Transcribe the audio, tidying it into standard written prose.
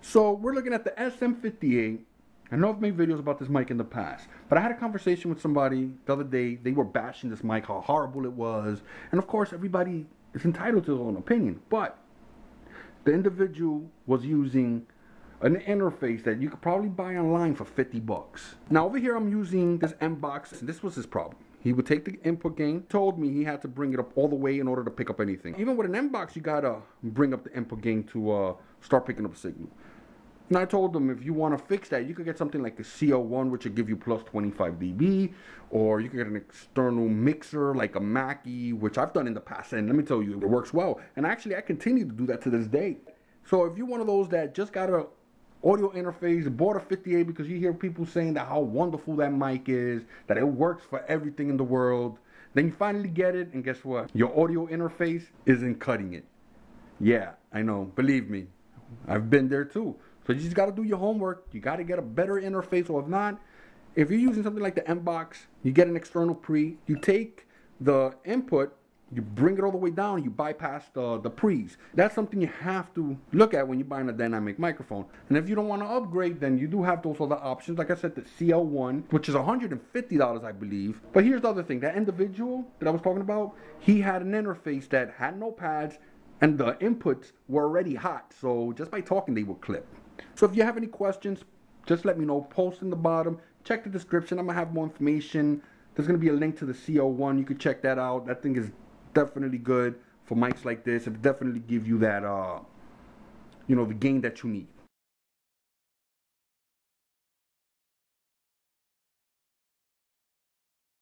So we're looking at the SM58. I know I've made videos about this mic in the past, but I had a conversation with somebody the other day. They were bashing this mic, how horrible it was. And of course, everybody is entitled to their own opinion. But the individual was using an interface that you could probably buy online for 50 bucks. Now over here I'm using this M box, and this was his problem. He would take the input gain, told me he had to bring it up all the way in order to pick up anything. Even with an M box, you gotta bring up the input gain to start picking up a signal. And I told him, if you want to fix that, you could get something like the CL-1, which will give you plus 25 dB, or you could get an external mixer like a Mackie, which I've done in the past, and let me tell you, it works well. And actually, I continue to do that to this day. So if you're one of those that just got a audio interface, bought a 58 because you hear people saying that how wonderful that mic is, that it works for everything in the world, then you finally get it, and guess what? Your audio interface isn't cutting it. Yeah, I know, believe me, I've been there too. So you just got to do your homework. You got to get a better interface, or if not, if you're using something like the M box, you get an external pre, you take the input, you bring it all the way down, you bypass the pre's. That's something you have to look at when you're buying a dynamic microphone. And if you don't want to upgrade, then you do have those other options. Like I said, the CL-1, which is $150, I believe. But here's the other thing. That individual that I was talking about, he had an interface that had no pads, and the inputs were already hot. So just by talking, they would clip. So if you have any questions, just let me know. Post in the bottom. Check the description. I'm going to have more information. There's going to be a link to the CL-1. You can check that out. That thing is definitely good for mics like this. It'll definitely give you that, the gain that you need.